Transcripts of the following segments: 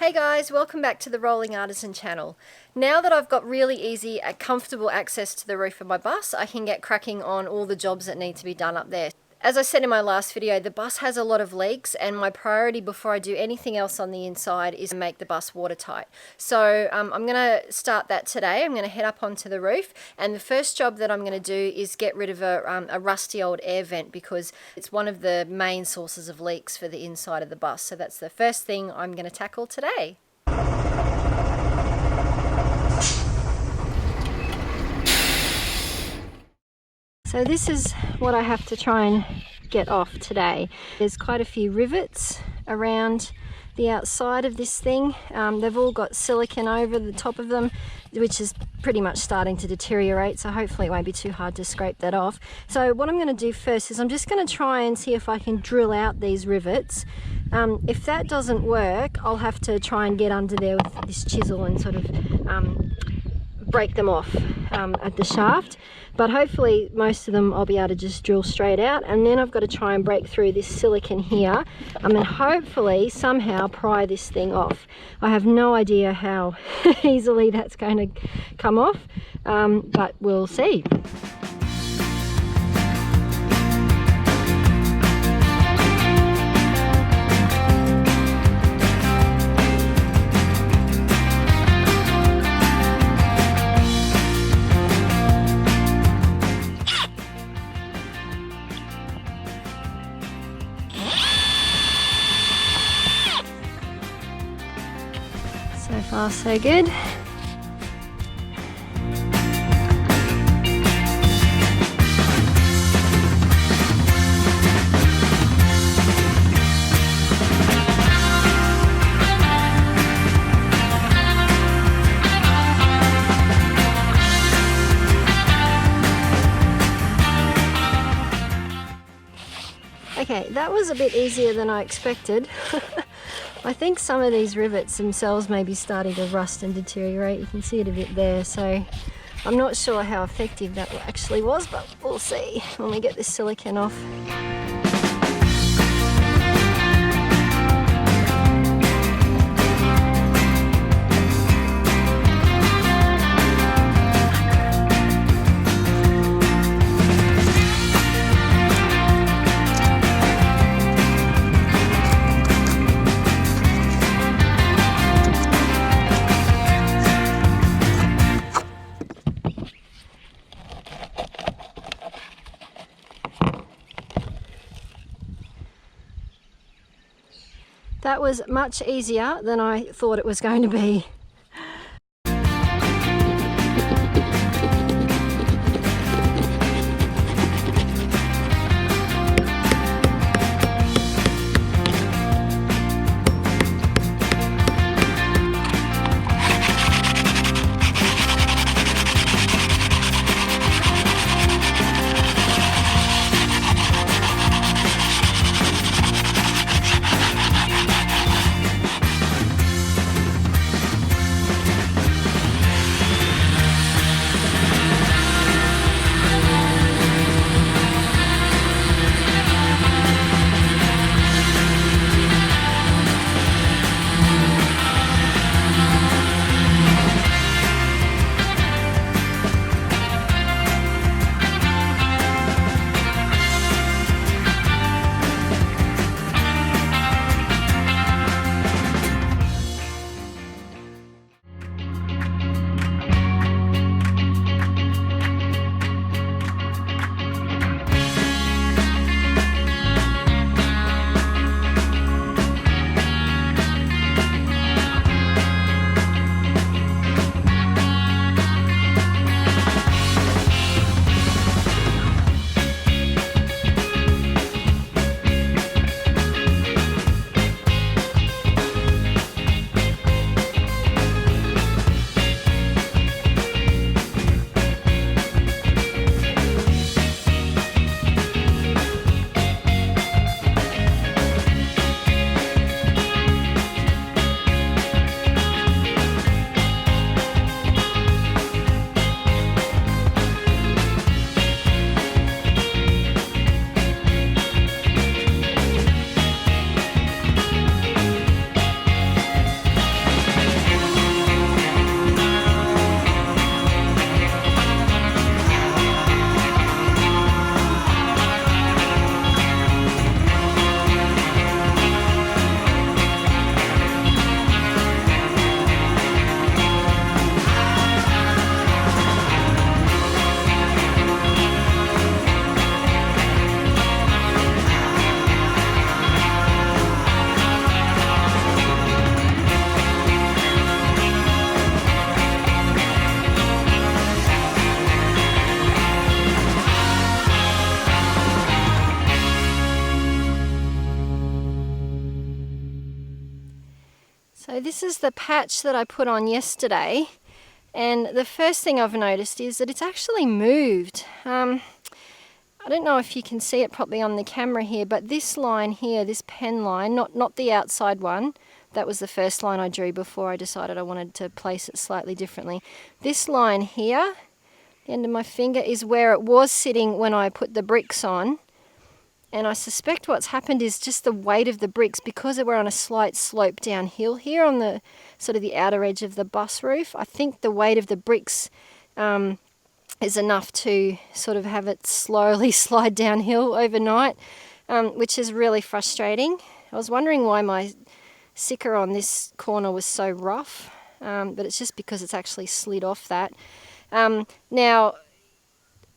Hey guys, welcome back to the Rolling Artisan channel. Now that I've got really easy, comfortable access to the roof of my bus, I can get cracking on all the jobs that need to be done up there. As I said in my last video, the bus has a lot of leaks and my priority before I do anything else on the inside is to make the bus watertight. So I'm going to start that today. I'm going to head up onto the roof, and the first job that I'm going to do is get rid of a rusty old air vent because it's one of the main sources of leaks for the inside of the bus. So that's the first thing I'm going to tackle today. So this is what I have to try and get off today. There's quite a few rivets around the outside of this thing. They've all got silicone over the top of them, which is pretty much starting to deteriorate, so hopefully it won't be too hard to scrape that off. So what I'm going to do first is I'm just going to try and see if I can drill out these rivets. If that doesn't work, I'll have to try and get under there with this chisel and sort of break them off at the shaft, but hopefully most of them I'll be able to just drill straight out, and then I've got to try and break through this silicone here and hopefully somehow pry this thing off. I have no idea how easily that's going to come off, but we'll see. So far so good. Okay, that was a bit easier than I expected. I think some of these rivets themselves may be starting to rust and deteriorate. You can see it a bit there, so I'm not sure how effective that actually was, but we'll see when we get this silicone off. That was much easier than I thought it was going to be. So this is the patch that I put on yesterday, and the first thing I've noticed is that it's actually moved. I don't know if you can see it properly on the camera here, but this line here, this pen line, not the outside one, that was the first line I drew before I decided I wanted to place it slightly differently. This line here, the end of my finger, is where it was sitting when I put the bricks on. And I suspect what's happened is just the weight of the bricks, because we're on a slight slope downhill here on the sort of the outer edge of the bus roof. I think the weight of the bricks is enough to sort of have it slowly slide downhill overnight, which is really frustrating. I was wondering why my sticker on this corner was so rough, but it's just because it's actually slid off that. Now,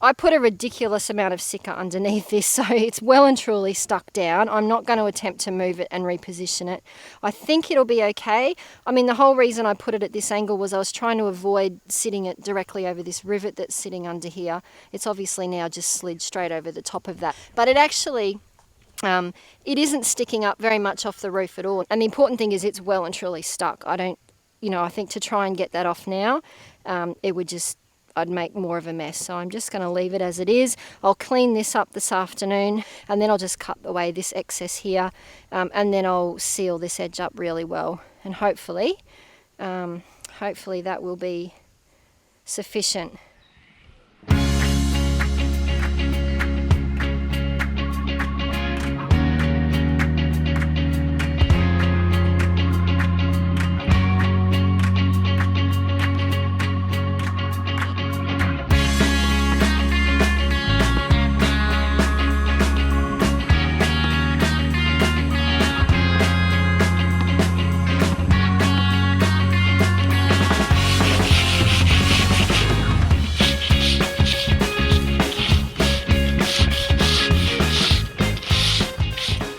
I put a ridiculous amount of sticker underneath this, so it's well and truly stuck down. I'm not going to attempt to move it and reposition it. I think it'll be okay. I mean, the whole reason I put it at this angle was I was trying to avoid sitting it directly over this rivet that's sitting under here. It's obviously now just slid straight over the top of that. But it actually, it isn't sticking up very much off the roof at all. And the important thing is it's well and truly stuck. I think to try and get that off now, I'd make more of a mess. So I'm just going to leave it as it is. I'll clean this up this afternoon, and then I'll just cut away this excess here, and then I'll seal this edge up really well, and hopefully that will be sufficient.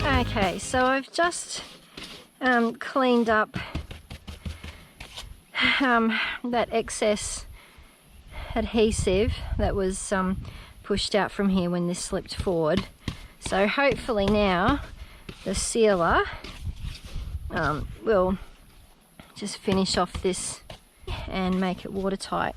Okay, so I've just cleaned up that excess adhesive that was pushed out from here when this slipped forward. So hopefully now the sealer will just finish off this and make it watertight.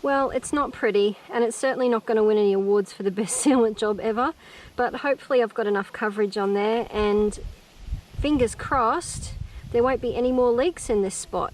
Well, it's not pretty, and it's certainly not going to win any awards for the best sealant job ever, but hopefully I've got enough coverage on there, and fingers crossed there won't be any more leaks in this spot.